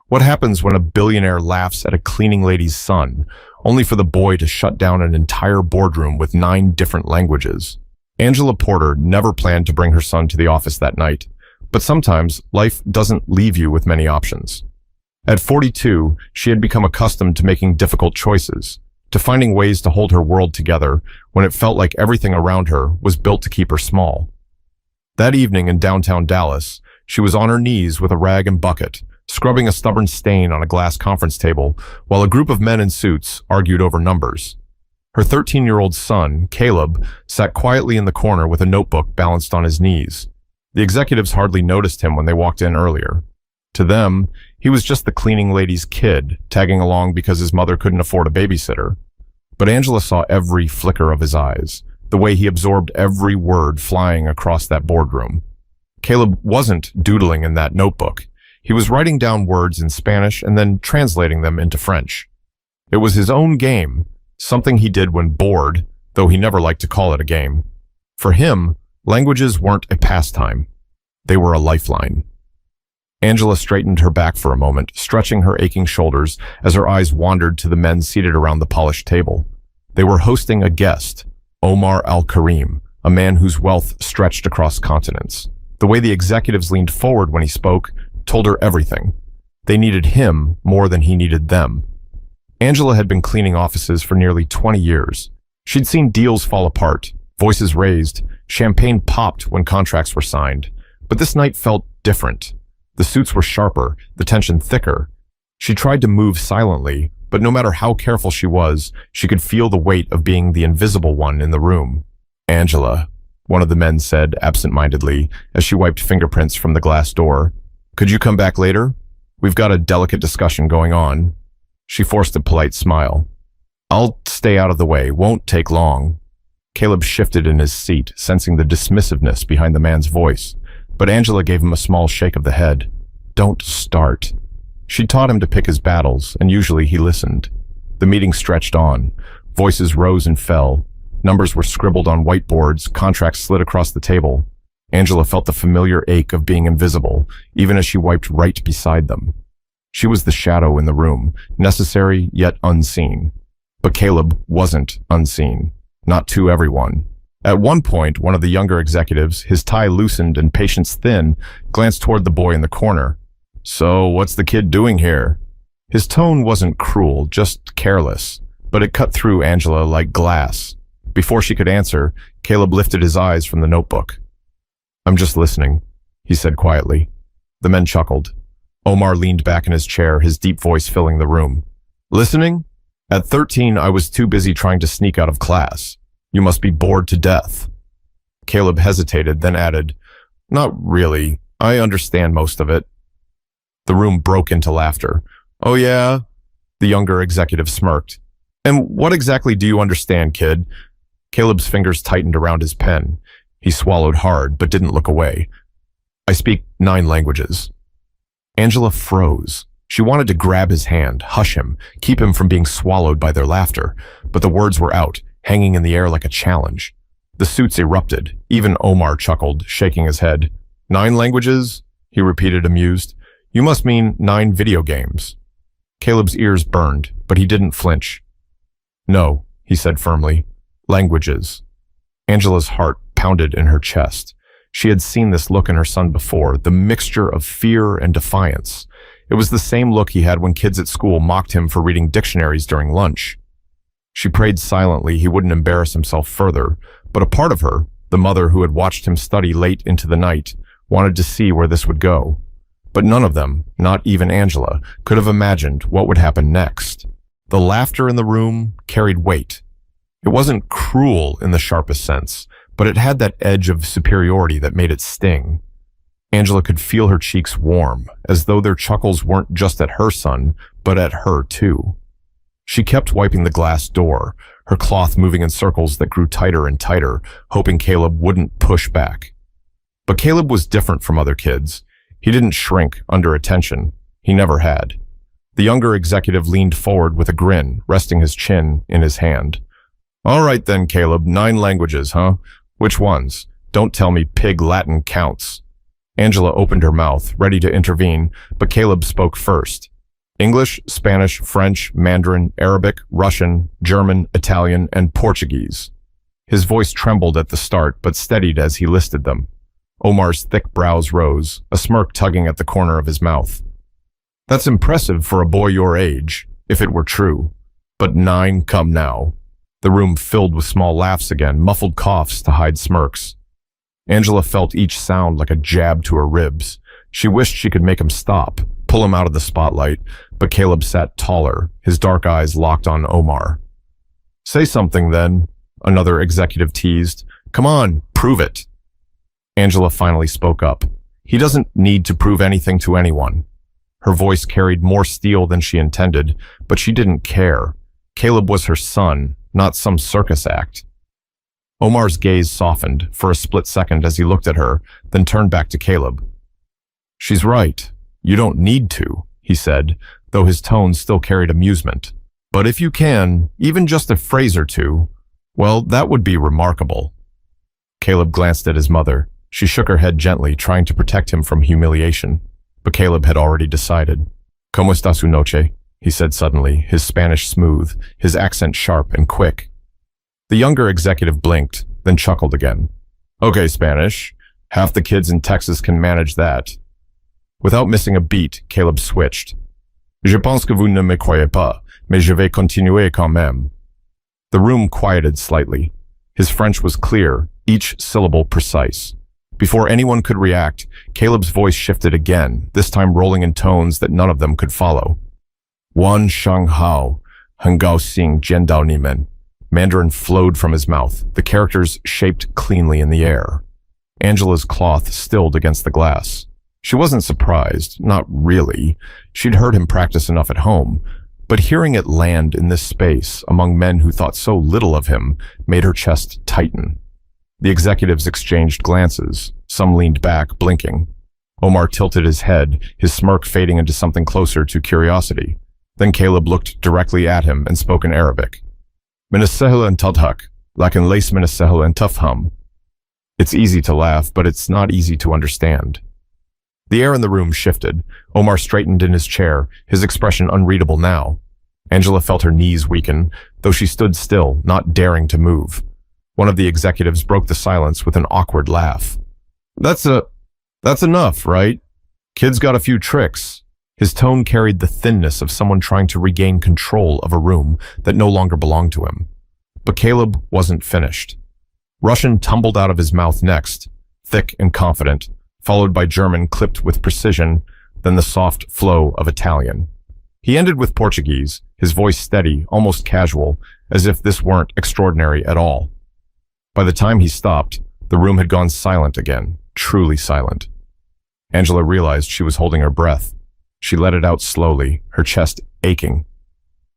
What happens when a billionaire laughs at a cleaning lady's son, only for the boy to shut down an entire boardroom with 9 different languages? Angela Porter never planned to bring her son to the office that night, but sometimes life doesn't leave you with many options. At 42, she had become accustomed to making difficult choices, to finding ways to hold her world together when it felt like everything around her was built to keep her small. That evening in downtown Dallas, she was on her knees with a rag and bucket, scrubbing a stubborn stain on a glass conference table while a group of men in suits argued over numbers. Her 13-year-old son, Caleb, sat quietly in the corner with a notebook balanced on his knees. The executives hardly noticed him when they walked in earlier. To them, he was just the cleaning lady's kid, tagging along because his mother couldn't afford a babysitter. But Angela saw every flicker of his eyes, the way he absorbed every word flying across that boardroom. Caleb wasn't doodling in that notebook. He was writing down words in Spanish and then translating them into French. It was his own game, something he did when bored, though he never liked to call it a game. For him, languages weren't a pastime. They were a lifeline. Angela straightened her back for a moment, stretching her aching shoulders as her eyes wandered to the men seated around the polished table. They were hosting a guest, Omar Al-Karim, a man whose wealth stretched across continents. The way the executives leaned forward when he spoke told her everything. They needed him more than he needed them. Angela had been cleaning offices for nearly 20 years. She'd seen deals fall apart, voices raised, champagne popped when contracts were signed. But this night felt different. The suits were sharper, the tension thicker. She tried to move silently, but no matter how careful she was, she could feel the weight of being the invisible one in the room. "Angela," one of the men said absent-mindedly as she wiped fingerprints from the glass door. "Could you come back later? We've got a delicate discussion going on." She forced a polite smile. "I'll stay out of the way, won't take long." Caleb shifted in his seat, sensing the dismissiveness behind the man's voice, but Angela gave him a small shake of the head. "Don't start." She taught him to pick his battles, and usually he listened. The meeting stretched on. Voices rose and fell. Numbers were scribbled on whiteboards, contracts slid across the table. Angela felt the familiar ache of being invisible, even as she wiped right beside them. She was the shadow in the room, necessary yet unseen. But Caleb wasn't unseen. Not to everyone. At one point, one of the younger executives, his tie loosened and patience thin, glanced toward the boy in the corner. "So, what's the kid doing here?" His tone wasn't cruel, just careless, but it cut through Angela like glass. Before she could answer, Caleb lifted his eyes from the notebook. "I'm just listening," he said quietly. The men chuckled. Omar leaned back in his chair, his deep voice filling the room. "Listening? At 13, I was too busy trying to sneak out of class. You must be bored to death." Caleb hesitated, then added, "Not really. I understand most of it." The room broke into laughter. "Oh yeah?" The younger executive smirked. "And what exactly do you understand, kid?" Caleb's fingers tightened around his pen. He swallowed hard, but didn't look away. "I speak 9 languages." Angela froze. She wanted to grab his hand, hush him, keep him from being swallowed by their laughter, but the words were out, hanging in the air like a challenge. The suits erupted. Even Omar chuckled, shaking his head. 9 languages? He repeated, amused. "You must mean 9 video games." Caleb's ears burned, but he didn't flinch. "No," he said firmly. "Languages." Angela's heart pounded in her chest. She had seen this look in her son before, the mixture of fear and defiance. It was the same look he had when kids at school mocked him for reading dictionaries during lunch. She prayed silently he wouldn't embarrass himself further, but a part of her, the mother who had watched him study late into the night, wanted to see where this would go. But none of them, not even Angela, could have imagined what would happen next. The laughter in the room carried weight. It wasn't cruel in the sharpest sense, but it had that edge of superiority that made it sting. Angela could feel her cheeks warm, as though their chuckles weren't just at her son, but at her too. She kept wiping the glass door, her cloth moving in circles that grew tighter and tighter, hoping Caleb wouldn't push back. But Caleb was different from other kids. He didn't shrink under attention. He never had. The younger executive leaned forward with a grin, resting his chin in his hand. "All right then, Caleb, 9 languages, huh? Which ones? Don't tell me Pig Latin counts." Angela opened her mouth, ready to intervene, but Caleb spoke first. English, Spanish, French, Mandarin, Arabic, Russian, German, Italian, and Portuguese. His voice trembled at the start, but steadied as he listed them. Omar's thick brows rose, a smirk tugging at the corner of his mouth. That's impressive for a boy your age, if it were true. But 9 come now. The room filled with small laughs again, muffled coughs to hide smirks. Angela felt each sound like a jab to her ribs. She wished she could make him stop, pull him out of the spotlight, but Caleb sat taller, his dark eyes locked on Omar. Say something then, another executive teased. Come on, prove it. Angela finally spoke up. He doesn't need to prove anything to anyone. Her voice carried more steel than she intended, but she didn't care. Caleb was her son, not some circus act. Omar's gaze softened for a split second as he looked at her, then turned back to Caleb. She's right. You don't need to, he said, though his tone still carried amusement. But if you can, even just a phrase or two, well, that would be remarkable. Caleb glanced at his mother. She shook her head gently, trying to protect him from humiliation. But Caleb had already decided. ¿Cómo está su noche? He said suddenly, his Spanish smooth, his accent sharp and quick. The younger executive blinked, then chuckled again. Okay, Spanish. Half the kids in Texas can manage that. Without missing a beat, Caleb switched. Je pense que vous ne me croyez pas, mais je vais continuer quand même. The room quieted slightly. His French was clear, each syllable precise. Before anyone could react, Caleb's voice shifted again, this time rolling in tones that none of them could follow. Wan Shang Hao, Hangao Sing Jiandao Nimen. Mandarin flowed from his mouth, the characters shaped cleanly in the air. Angela's cloth stilled against the glass. She wasn't surprised, not really. She'd heard him practice enough at home, but hearing it land in this space among men who thought so little of him made her chest tighten. The executives exchanged glances. Some leaned back, blinking. Omar tilted his head, his smirk fading into something closer to curiosity. Then Caleb looked directly at him and spoke in Arabic. Minasehel and Tadhak, lakin lace minasehel and tufham. It's easy to laugh, but it's not easy to understand. The air in the room shifted. Omar straightened in his chair, his expression unreadable now. Angela felt her knees weaken, though she stood still, not daring to move. One of the executives broke the silence with an awkward laugh. That's enough, right? Kid's got a few tricks. His tone carried the thinness of someone trying to regain control of a room that no longer belonged to him. But Caleb wasn't finished. Russian tumbled out of his mouth next, thick and confident, followed by German clipped with precision, then the soft flow of Italian. He ended with Portuguese, his voice steady, almost casual, as if this weren't extraordinary at all. By the time he stopped, the room had gone silent again, truly silent. Angela realized she was holding her breath. She let it out slowly, her chest aching.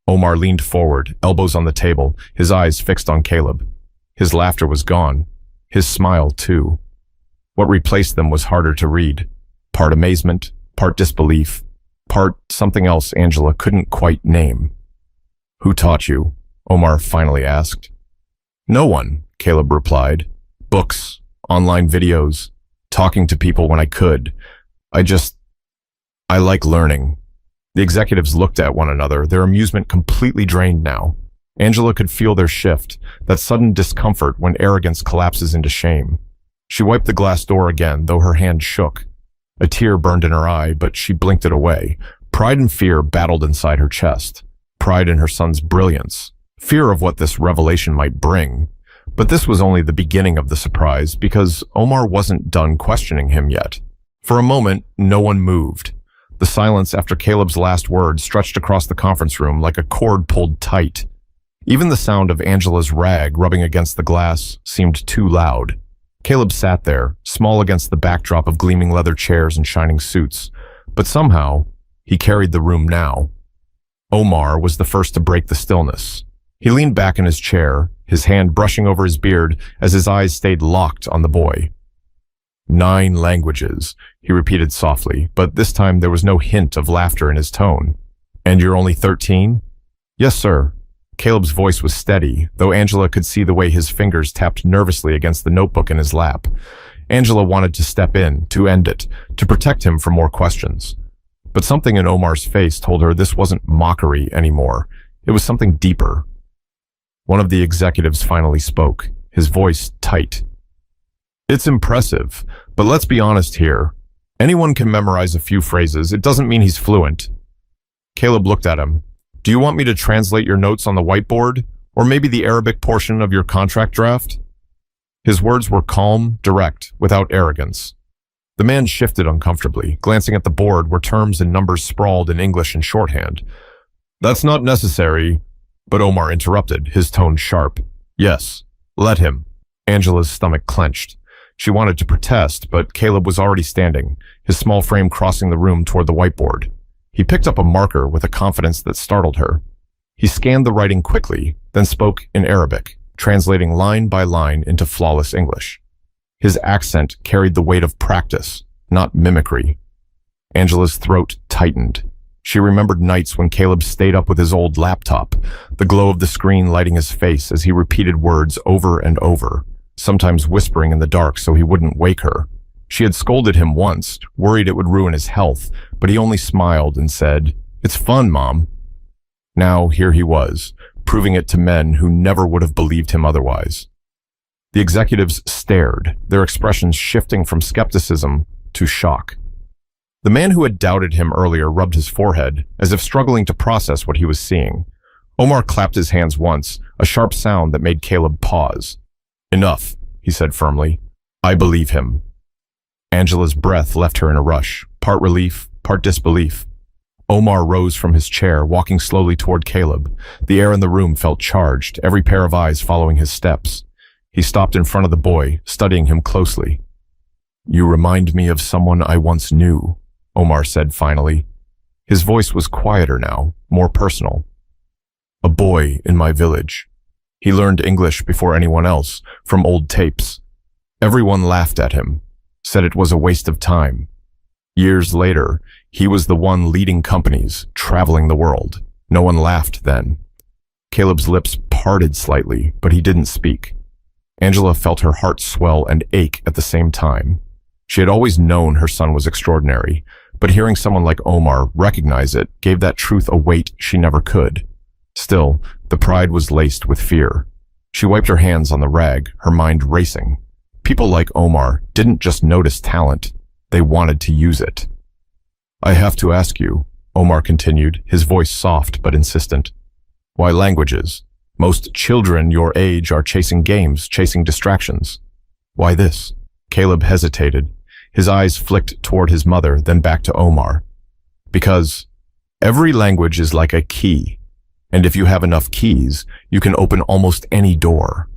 Omar leaned forward, elbows on the table, his eyes fixed on Caleb. His laughter was gone. His smile, too. What replaced them was harder to read. Part amazement, part disbelief, part something else Angela couldn't quite name. Who taught you? Omar finally asked. No one, Caleb replied. Books, online videos, talking to people when I could. I like learning. The executives looked at one another, their amusement completely drained now. Angela could feel their shift, that sudden discomfort when arrogance collapses into shame. She wiped the glass door again, though her hand shook. A tear burned in her eye, but she blinked it away. Pride and fear battled inside her chest. Pride in her son's brilliance. Fear of what this revelation might bring. But this was only the beginning of the surprise, because Omar wasn't done questioning him yet. For a moment, no one moved. The silence after Caleb's last word stretched across the conference room like a cord pulled tight. Even the sound of Angela's rag rubbing against the glass seemed too loud. Caleb sat there, small against the backdrop of gleaming leather chairs and shining suits, but somehow he carried the room now. Omar was the first to break the stillness. He leaned back in his chair, his hand brushing over his beard as his eyes stayed locked on the boy. 9 languages, he repeated softly, but this time there was no hint of laughter in his tone. And you're only 13? Yes, sir. Caleb's voice was steady, though Angela could see the way his fingers tapped nervously against the notebook in his lap. Angela wanted to step in, to end it, to protect him from more questions. But something in Omar's face told her this wasn't mockery anymore. It was something deeper. One of the executives finally spoke, his voice tight. It's impressive, but let's be honest here. Anyone can memorize a few phrases. It doesn't mean he's fluent. Caleb looked at him. Do you want me to translate your notes on the whiteboard? Or maybe the Arabic portion of your contract draft? His words were calm, direct, without arrogance. The man shifted uncomfortably, glancing at the board where terms and numbers sprawled in English and shorthand. That's not necessary, but Omar interrupted, his tone sharp. Yes, let him. Angela's stomach clenched. She wanted to protest, but Caleb was already standing, his small frame crossing the room toward the whiteboard. He picked up a marker with a confidence that startled her. He scanned the writing quickly, then spoke in Arabic, translating line by line into flawless English. His accent carried the weight of practice, not mimicry. Angela's throat tightened. She remembered nights when Caleb stayed up with his old laptop, the glow of the screen lighting his face as he repeated words over and over, sometimes whispering in the dark so he wouldn't wake her. She had scolded him once, worried it would ruin his health, but he only smiled and said, "It's fun, Mom." Now here he was, proving it to men who never would have believed him otherwise. The executives stared, their expressions shifting from skepticism to shock. The man who had doubted him earlier rubbed his forehead, as if struggling to process what he was seeing. Omar clapped his hands once, a sharp sound that made Caleb pause. Enough, he said firmly. I believe him. Angela's breath left her in a rush, part relief, part disbelief. Omar rose from his chair, walking slowly toward Caleb. The air in the room felt charged, every pair of eyes following his steps. He stopped in front of the boy, studying him closely. You remind me of someone I once knew, Omar said finally. His voice was quieter now, more personal. A boy in my village. He learned English before anyone else, from old tapes. Everyone laughed at him, said it was a waste of time. Years later, he was the one leading companies, traveling the world. No one laughed then. Caleb's lips parted slightly, but he didn't speak. Angela felt her heart swell and ache at the same time. She had always known her son was extraordinary, but hearing someone like Omar recognize it gave that truth a weight she never could. Still, the pride was laced with fear. She wiped her hands on the rag, her mind racing. People like Omar didn't just notice talent, they wanted to use it. I have to ask you, Omar continued, his voice soft but insistent. Why languages? Most children your age are chasing games, chasing distractions. Why this? Caleb hesitated. His eyes flicked toward his mother, then back to Omar. Because every language is like a key, and if you have enough keys, you can open almost any door.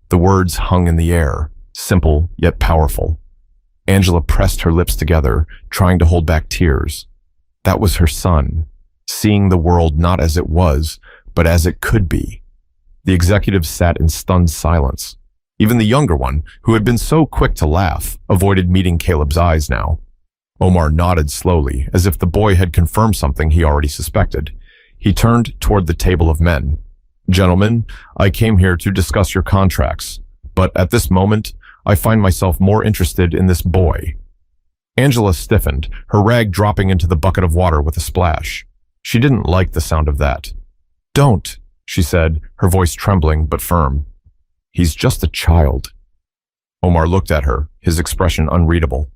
The words hung in the air, simple yet powerful. Angela pressed her lips together, trying to hold back tears. That was her son, seeing the world not as it was, but as it could be. The executives sat in stunned silence. Even the younger one, who had been so quick to laugh, avoided meeting Caleb's eyes now. Omar nodded slowly, as if the boy had confirmed something he already suspected. He turned toward the table of men. Gentlemen, I came here to discuss your contracts, but at this moment, I find myself more interested in this boy. Angela stiffened, her rag dropping into the bucket of water with a splash. She didn't like the sound of that. Don't, she said, her voice trembling but firm. He's just a child. Omar looked at her, his expression unreadable.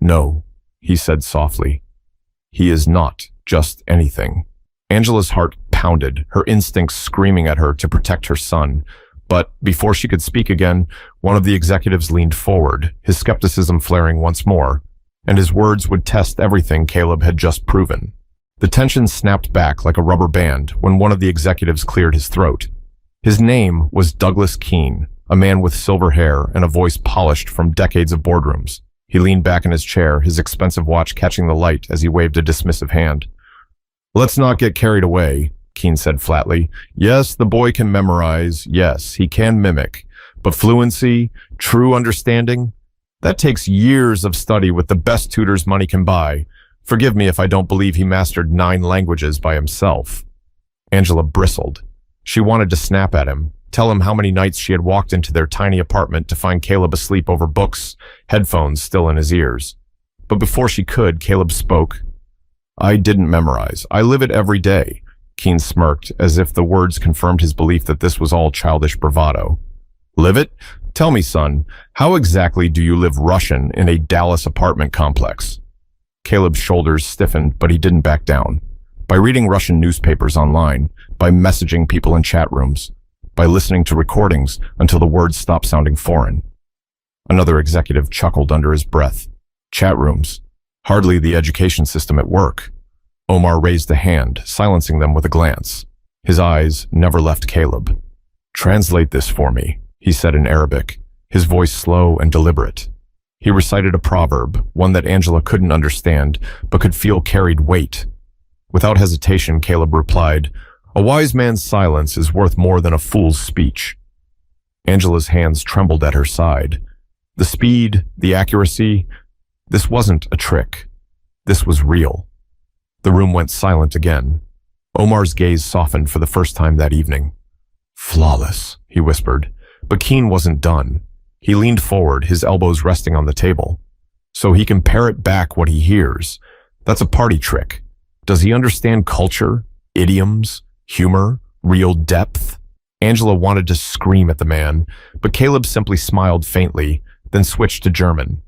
No, he said softly. He is not just anything. Angela's heart pounded, her instincts screaming at her to protect her son. But before she could speak again, one of the executives leaned forward, his skepticism flaring once more, and his words would test everything Caleb had just proven. The tension snapped back like a rubber band when one of the executives cleared his throat. His name was Douglas Keene, a man with silver hair and a voice polished from decades of boardrooms. He leaned back in his chair, his expensive watch catching the light as he waved a dismissive hand. Let's not get carried away, Keene said flatly. Yes, the boy can memorize. Yes, he can mimic. But fluency, true understanding, that takes years of study with the best tutors money can buy. Forgive me if I don't believe he mastered 9 languages by himself. Angela bristled. She wanted to snap at him, tell him how many nights she had walked into their tiny apartment to find Caleb asleep over books, headphones still in his ears. But before she could, Caleb spoke. I didn't memorize. I live it every day. Keen smirked, as if the words confirmed his belief that this was all childish bravado. Live it? Tell me, son, how exactly do you live Russian in a Dallas apartment complex? Caleb's shoulders stiffened, but he didn't back down. By reading Russian newspapers online, by messaging people in chat rooms, by listening to recordings until the words stopped sounding foreign. Another executive chuckled under his breath. Chat rooms. Hardly the education system at work. Omar raised a hand, silencing them with a glance. His eyes never left Caleb. Translate this for me, he said in Arabic, his voice slow and deliberate. He recited a proverb, one that Angela couldn't understand, but could feel carried weight. Without hesitation, Caleb replied, "A wise man's silence is worth more than a fool's speech." Angela's hands trembled at her side. The speed, the accuracy, this wasn't a trick. This was real. The room went silent again. Omar's gaze softened for the first time that evening. Flawless, he whispered, but Keen wasn't done. He leaned forward, his elbows resting on the table. So he can parrot back what he hears. That's a party trick. Does he understand culture, idioms, humor, real depth? Angela wanted to scream at the man, but Caleb simply smiled faintly, then switched to German.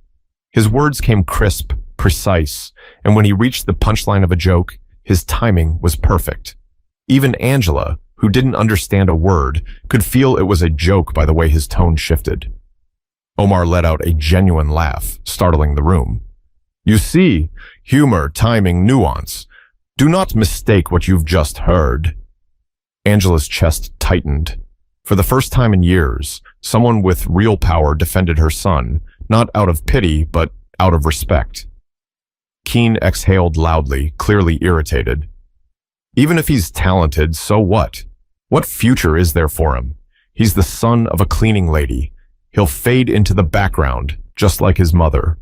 His words came crisp, precise, and when he reached the punchline of a joke, his timing was perfect. Even Angela, who didn't understand a word, could feel it was a joke by the way his tone shifted. Omar let out a genuine laugh, startling the room. You see, humor, timing, nuance. Do not mistake what you've just heard. Angela's chest tightened. For the first time in years, someone with real power defended her son, not out of pity, but out of respect. Keen exhaled loudly, clearly irritated. Even if he's talented, so what? What future is there for him? He's the son of a cleaning lady. He'll fade into the background, just like his mother.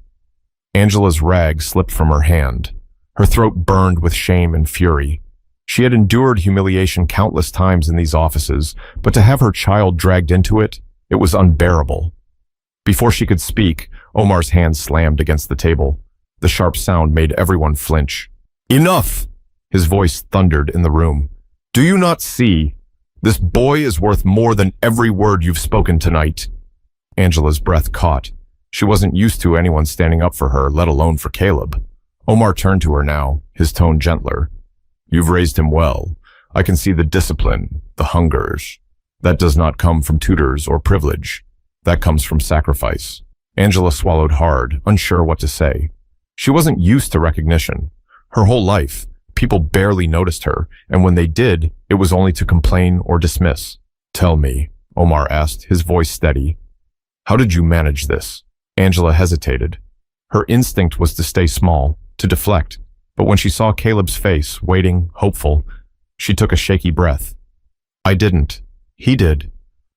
Angela's rag slipped from her hand. Her throat burned with shame and fury. She had endured humiliation countless times in these offices, but to have her child dragged into it, it was unbearable. Before she could speak, Omar's hand slammed against the table. The sharp sound made everyone flinch. Enough! His voice thundered in the room. Do you not see? This boy is worth more than every word you've spoken tonight. Angela's breath caught. She wasn't used to anyone standing up for her, let alone for Caleb. Omar turned to her now, his tone gentler. You've raised him well. I can see the discipline, the hungers. That does not come from tutors or privilege. That comes from sacrifice. Angela swallowed hard, unsure what to say. She wasn't used to recognition. Her whole life, people barely noticed her, and when they did, it was only to complain or dismiss. Tell me, Omar asked, his voice steady. How did you manage this? Angela hesitated. Her instinct was to stay small, to deflect, but when she saw Caleb's face, waiting, hopeful, she took a shaky breath. I didn't. He did.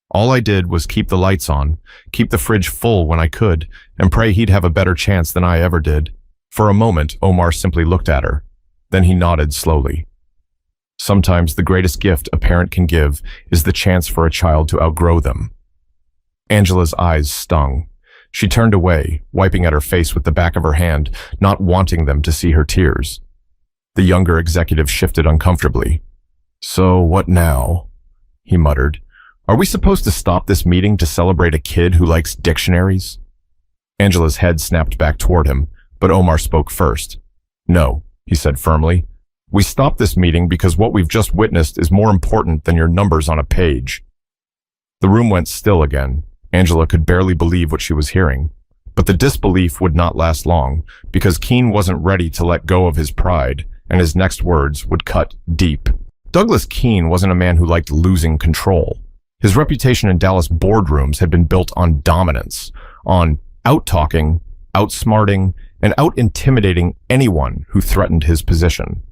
All I did was keep the lights on, keep the fridge full when I could, and pray he'd have a better chance than I ever did. For a moment, Omar simply looked at her. Then he nodded slowly. Sometimes the greatest gift a parent can give is the chance for a child to outgrow them. Angela's eyes stung. She turned away, wiping at her face with the back of her hand, not wanting them to see her tears. The younger executive shifted uncomfortably. So what now? He muttered. Are we supposed to stop this meeting to celebrate a kid who likes dictionaries? Angela's head snapped back toward him, but Omar spoke first. No, he said firmly. We stopped this meeting because what we've just witnessed is more important than your numbers on a page. The room went still again. Angela could barely believe what she was hearing. But the disbelief would not last long, because Keen wasn't ready to let go of his pride, and his next words would cut deep. Douglas Keen wasn't a man who liked losing control. His reputation in Dallas boardrooms had been built on dominance, on out-talking, outsmarting, and out-intimidating anyone who threatened his position.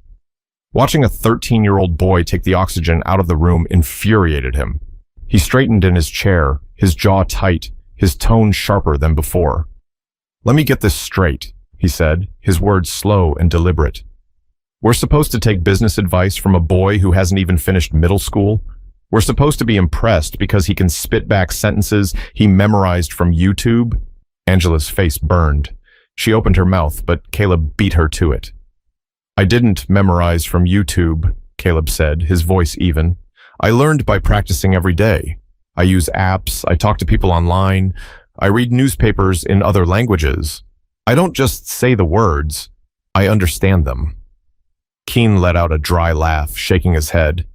Watching a 13-year-old boy take the oxygen out of the room infuriated him. He straightened in his chair, his jaw tight, his tone sharper than before. Let me get this straight, he said, his words slow and deliberate. We're supposed to take business advice from a boy who hasn't even finished middle school? We're supposed to be impressed because he can spit back sentences he memorized from YouTube? Angela's face burned. She opened her mouth, but Caleb beat her to it. I didn't memorize from YouTube, Caleb said, his voice even. I learned by practicing every day. I use apps, I talk to people online, I read newspapers in other languages. I don't just say the words, I understand them. Keen let out a dry laugh, shaking his head.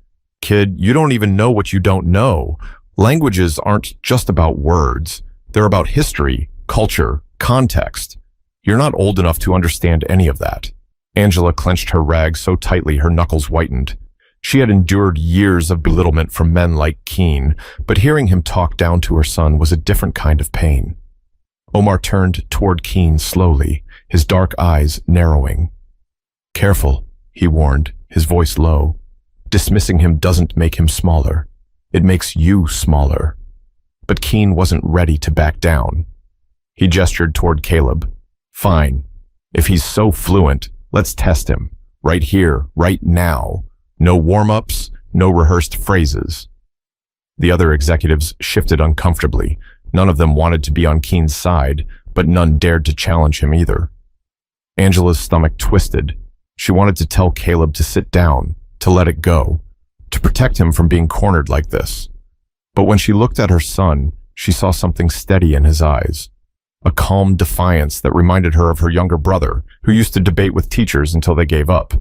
Kid, you don't even know what you don't know. Languages aren't just about words. They're about history, culture, context. You're not old enough to understand any of that. Angela clenched her rag so tightly her knuckles whitened. She had endured years of belittlement from men like Keen, but hearing him talk down to her son was a different kind of pain. Omar turned toward Keen slowly, his dark eyes narrowing. Careful, he warned, his voice low. Dismissing him doesn't make him smaller. It makes you smaller. But Keen wasn't ready to back down. He gestured toward Caleb. Fine. If he's so fluent, let's test him. Right here, right now. No warm-ups, no rehearsed phrases. The other executives shifted uncomfortably. None of them wanted to be on Keen's side, but none dared to challenge him either. Angela's stomach twisted. She wanted to tell Caleb to sit down, to let it go, to protect him from being cornered like this. But when she looked at her son, she saw something steady in his eyes. A calm defiance that reminded her of her younger brother, who used to debate with teachers until they gave up.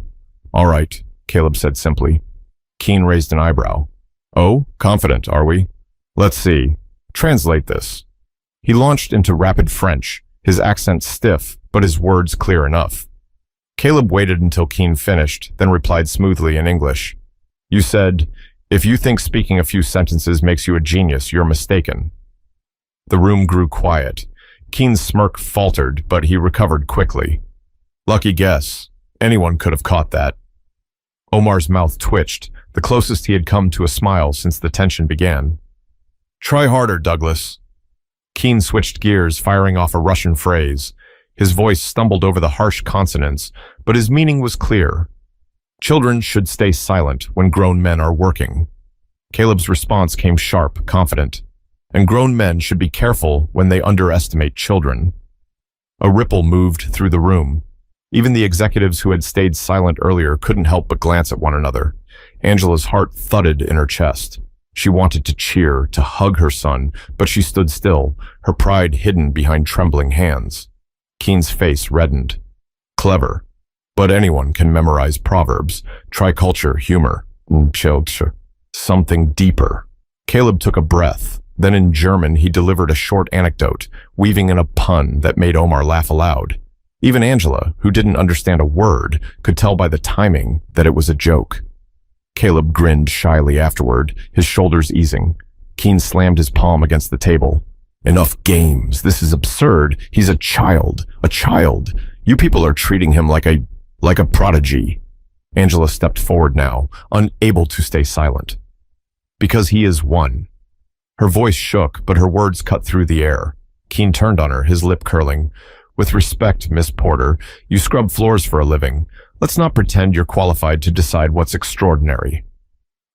All right, Caleb said simply. Keen raised an eyebrow. Oh, confident, are we? Let's see. Translate this. He launched into rapid French, his accent stiff, but his words clear enough. Caleb waited until Keen finished, then replied smoothly in English. You said, if you think speaking a few sentences makes you a genius, you're mistaken. The room grew quiet. Keen's smirk faltered, but he recovered quickly. Lucky guess. Anyone could have caught that. Omar's mouth twitched, the closest he had come to a smile since the tension began. Try harder, Douglas. Keen switched gears, firing off a Russian phrase. His voice stumbled over the harsh consonants, but his meaning was clear. Children should stay silent when grown men are working. Caleb's response came sharp, confident. And grown men should be careful when they underestimate children. A ripple moved through the room. Even the executives who had stayed silent earlier couldn't help but glance at one another. Angela's heart thudded in her chest. She wanted to cheer, to hug her son, but she stood still, her pride hidden behind trembling hands. Keen's face reddened. Clever. But anyone can memorize proverbs, triculture, humor, something deeper. Caleb took a breath. Then in German, he delivered a short anecdote, weaving in a pun that made Omar laugh aloud. Even Angela, who didn't understand a word, could tell by the timing that it was a joke. Caleb grinned shyly afterward, his shoulders easing. Keen slammed his palm against the table. Enough games. This is absurd. He's a child. A child. You people are treating him like a prodigy. Angela stepped forward now, unable to stay silent. Because he is one. Her voice shook, but her words cut through the air. Keen turned on her, his lip curling. With respect, Miss Porter, you scrub floors for a living. Let's not pretend you're qualified to decide what's extraordinary.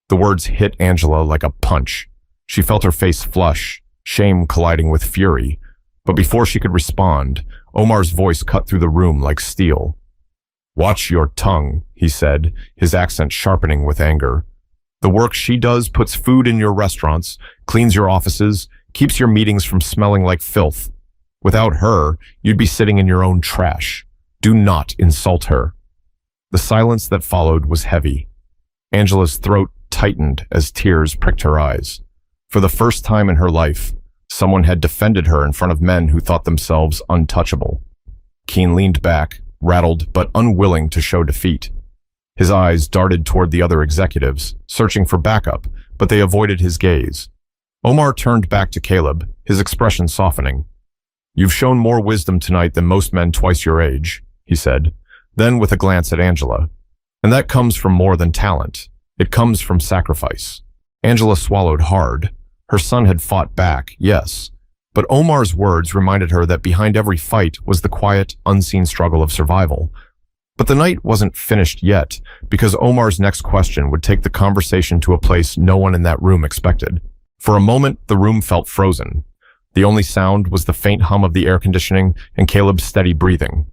The words hit Angela like a punch. She felt her face flush, shame colliding with fury. But before she could respond, Omar's voice cut through the room like steel. Watch your tongue, he said, his accent sharpening with anger. The work she does puts food in your restaurants, cleans your offices, keeps your meetings from smelling like filth. Without her, you'd be sitting in your own trash. Do not insult her. The silence that followed was heavy. Angela's throat tightened as tears pricked her eyes. For the first time in her life, someone had defended her in front of men who thought themselves untouchable. Keen leaned back, rattled but unwilling to show defeat. His eyes darted toward the other executives, searching for backup, but they avoided his gaze. Omar turned back to Caleb, his expression softening. You've shown more wisdom tonight than most men twice your age, he said, then with a glance at Angela. And that comes from more than talent. It comes from sacrifice. Angela swallowed hard. Her son had fought back, yes, but Omar's words reminded her that behind every fight was the quiet, unseen struggle of survival. But the night wasn't finished yet, because Omar's next question would take the conversation to a place no one in that room expected. For a moment, the room felt frozen. The only sound was the faint hum of the air conditioning and Caleb's steady breathing.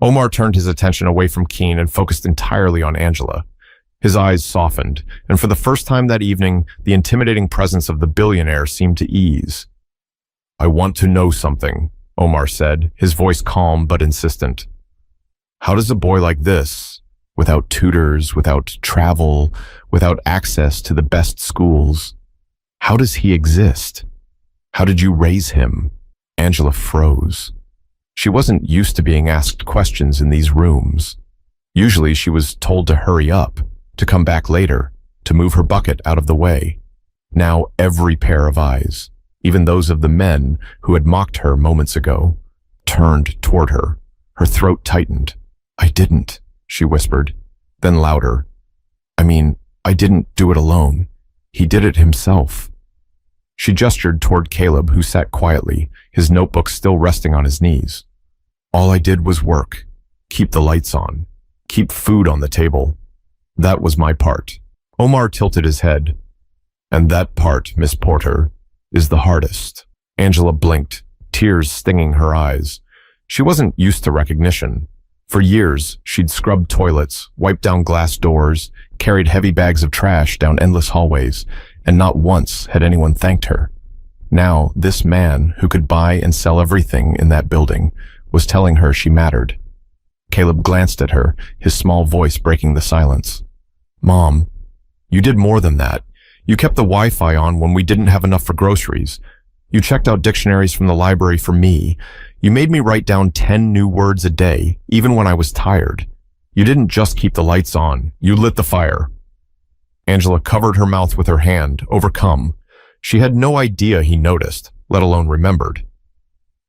Omar turned his attention away from Keen and focused entirely on Angela. His eyes softened, and for the first time that evening, the intimidating presence of the billionaire seemed to ease. "I want to know something," Omar said, his voice calm but insistent. "How does a boy like this, without tutors, without travel, without access to the best schools, how does he exist? How did you raise him?" Angela froze. She wasn't used to being asked questions in these rooms. Usually she was told to hurry up, to come back later, to move her bucket out of the way. Now every pair of eyes, even those of the men who had mocked her moments ago, turned toward her. Her throat tightened. "I didn't," she whispered, then louder. I didn't do it alone. He did it himself." She gestured toward Caleb, who sat quietly, his notebook still resting on his knees. "All I did was work, keep the lights on, keep food on the table. That was my part." Omar tilted his head. "And that part, Miss Porter, is the hardest." Angela blinked, tears stinging her eyes. She wasn't used to recognition. For years, she'd scrubbed toilets, wiped down glass doors, carried heavy bags of trash down endless hallways, and not once had anyone thanked her. Now, this man, who could buy and sell everything in that building, was telling her she mattered. Caleb glanced at her, his small voice breaking the silence. "Mom, you did more than that. You kept the Wi-Fi on when we didn't have enough for groceries. You checked out dictionaries from the library for me. You made me write down 10 new words a day, even when I was tired. You didn't just keep the lights on, you lit the fire." Angela covered her mouth with her hand, overcome. She had no idea he noticed, let alone remembered.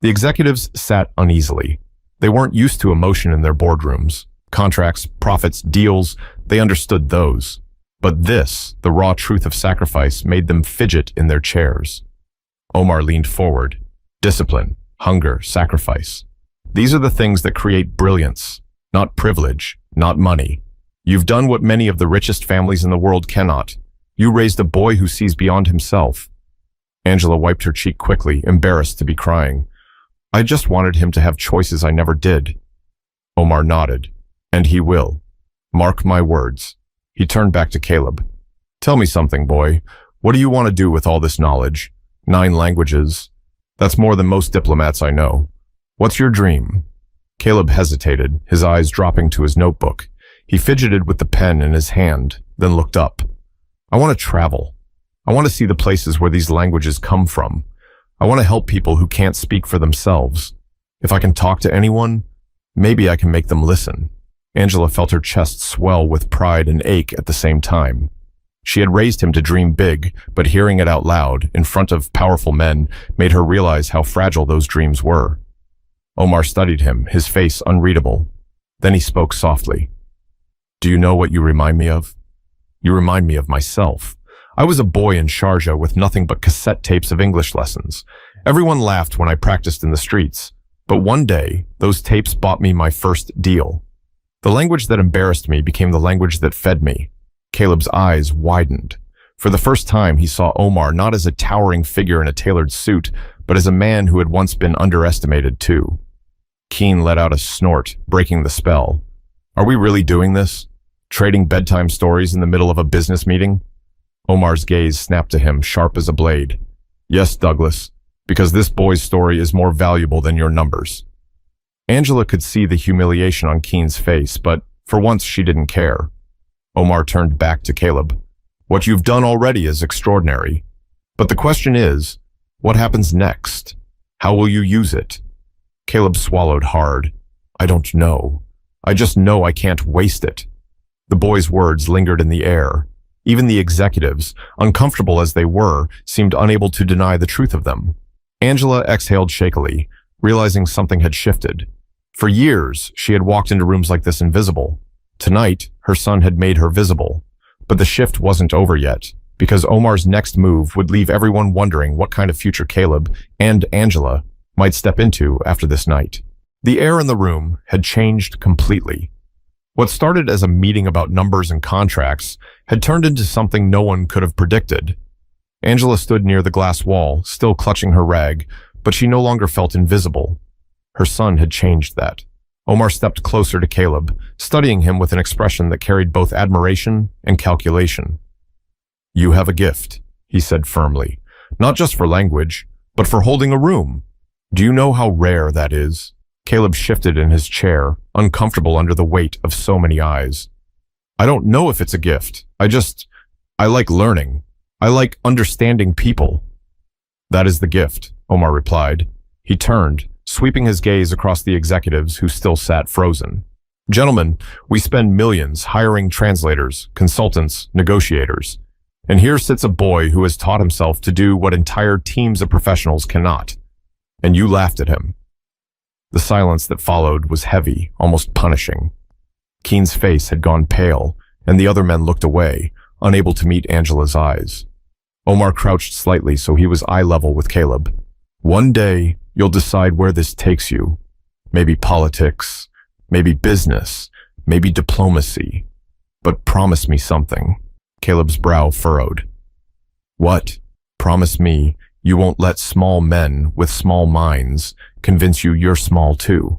The executives sat uneasily. They weren't used to emotion in their boardrooms. Contracts, profits, deals, they understood those. But this, the raw truth of sacrifice, made them fidget in their chairs. Omar leaned forward. "Discipline, hunger, sacrifice. These are the things that create brilliance, not privilege, not money. You've done what many of the richest families in the world cannot. You raised a boy who sees beyond himself." Angela wiped her cheek quickly, embarrassed to be crying. "I just wanted him to have choices I never did." Omar nodded. "And he will. Mark my words." He turned back to Caleb. "Tell me something, boy. What do you want to do with all this knowledge? 9 languages. That's more than most diplomats I know. What's your dream?" Caleb hesitated, his eyes dropping to his notebook. He fidgeted with the pen in his hand, then looked up. "I want to travel. I want to see the places where these languages come from. I want to help people who can't speak for themselves. If I can talk to anyone, maybe I can make them listen." Angela felt her chest swell with pride and ache at the same time. She had raised him to dream big, but hearing it out loud, in front of powerful men, made her realize how fragile those dreams were. Omar studied him, his face unreadable. Then he spoke softly. "Do you know what you remind me of? You remind me of myself. I was a boy in Sharjah with nothing but cassette tapes of English lessons. Everyone laughed when I practiced in the streets. But one day, those tapes bought me my first deal. The language that embarrassed me became the language that fed me." Caleb's eyes widened. For the first time, he saw Omar not as a towering figure in a tailored suit, but as a man who had once been underestimated too. Keen let out a snort, breaking the spell. "Are we really doing this? Trading bedtime stories in the middle of a business meeting?" Omar's gaze snapped to him, sharp as a blade. "Yes, Douglas, because this boy's story is more valuable than your numbers." Angela could see the humiliation on Keen's face, but for once she didn't care. Omar turned back to Caleb. "What you've done already is extraordinary. But the question is, what happens next? How will you use it?" Caleb swallowed hard. "I don't know. I just know I can't waste it." The boy's words lingered in the air. Even the executives, uncomfortable as they were, seemed unable to deny the truth of them. Angela exhaled shakily, realizing something had shifted. For years, she had walked into rooms like this invisible. Tonight, her son had made her visible. But the shift wasn't over yet, because Omar's next move would leave everyone wondering what kind of future Caleb and Angela might step into after this night. The air in the room had changed completely. What started as a meeting about numbers and contracts had turned into something no one could have predicted. Angela stood near the glass wall, still clutching her rag, but she no longer felt invisible. Her son had changed that. Omar stepped closer to Caleb, studying him with an expression that carried both admiration and calculation. "You have a gift," he said firmly, "not just for language, but for holding a room. Do you know how rare that is?" Caleb shifted in his chair, uncomfortable under the weight of so many eyes. "I don't know if it's a gift. I like learning. I like understanding people." "That is the gift," Omar replied. He turned, sweeping his gaze across the executives who still sat frozen. "Gentlemen, we spend millions hiring translators, consultants, negotiators. And here sits a boy who has taught himself to do what entire teams of professionals cannot. And you laughed at him." The silence that followed was heavy, almost punishing. Keen's face had gone pale, and the other men looked away, unable to meet Angela's eyes. Omar crouched slightly so he was eye level with Caleb. "One day, you'll decide where this takes you. Maybe politics, maybe business, maybe diplomacy. But promise me something." Caleb's brow furrowed. "What? Promise me you won't let small men with small minds convince you you're small too."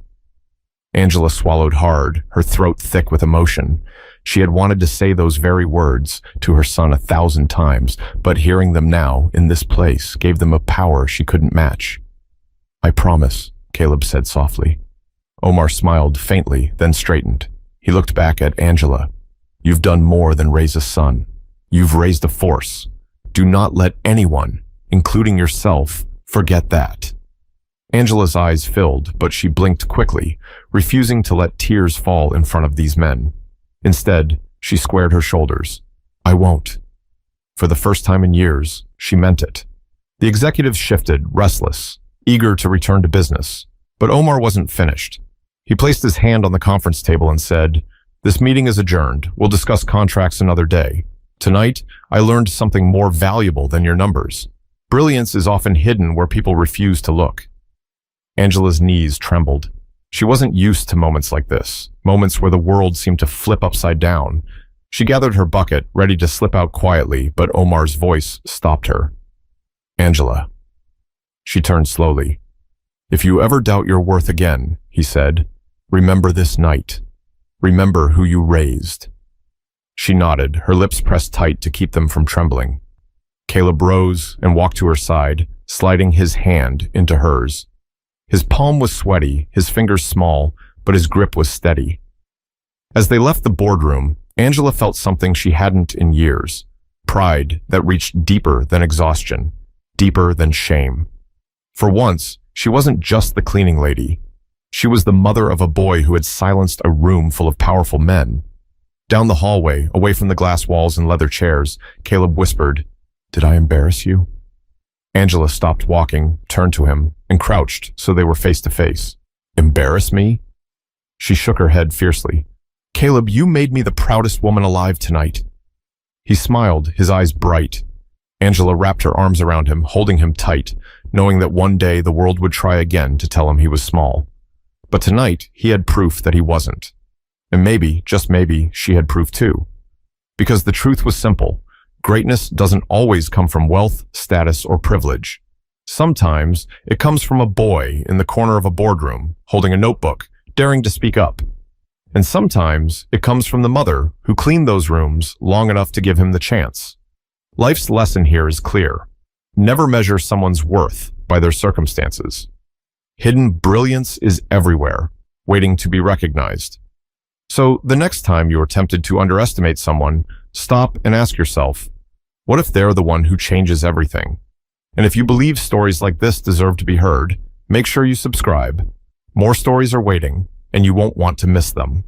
Angela swallowed hard, her throat thick with emotion. She had wanted to say those very words to her son 1,000 times, but hearing them now, in this place, gave them a power she couldn't match. "I promise," Caleb said softly. Omar smiled faintly, then straightened. He looked back at Angela. "You've done more than raise a son. You've raised a force. Do not let anyone, including yourself, forget that." Angela's eyes filled, but she blinked quickly, refusing to let tears fall in front of these men. Instead, she squared her shoulders. "I won't." For the first time in years, she meant it. The executives shifted, restless, eager to return to business. But Omar wasn't finished. He placed his hand on the conference table and said, "This meeting is adjourned. We'll discuss contracts another day. Tonight, I learned something more valuable than your numbers. Brilliance is often hidden where people refuse to look." Angela's knees trembled. She wasn't used to moments like this, moments where the world seemed to flip upside down. She gathered her bucket, ready to slip out quietly, but Omar's voice stopped her. "Angela." She turned slowly. "If you ever doubt your worth again," he said, "remember this night. Remember who you raised." She nodded, her lips pressed tight to keep them from trembling. Caleb rose and walked to her side, sliding his hand into hers. His palm was sweaty, his fingers small, but his grip was steady. As they left the boardroom, Angela felt something she hadn't in years. Pride that reached deeper than exhaustion, deeper than shame. For once, she wasn't just the cleaning lady. She was the mother of a boy who had silenced a room full of powerful men. Down the hallway, away from the glass walls and leather chairs, Caleb whispered, "Did I embarrass you?" Angela stopped walking, turned to him, and crouched so they were face to face. "Embarrass me?" She shook her head fiercely. "Caleb, you made me the proudest woman alive tonight." He smiled, his eyes bright. Angela wrapped her arms around him, holding him tight, knowing that one day the world would try again to tell him he was small. But tonight, he had proof that he wasn't. And maybe, just maybe, she had proof too. Because the truth was simple. Greatness doesn't always come from wealth, status, or privilege. Sometimes it comes from a boy in the corner of a boardroom, holding a notebook, daring to speak up. And sometimes it comes from the mother who cleaned those rooms long enough to give him the chance. Life's lesson here is clear. Never measure someone's worth by their circumstances. Hidden brilliance is everywhere, waiting to be recognized. So the next time you are tempted to underestimate someone, stop and ask yourself, what if they're the one who changes everything? And if you believe stories like this deserve to be heard, make sure you subscribe. More stories are waiting, and you won't want to miss them.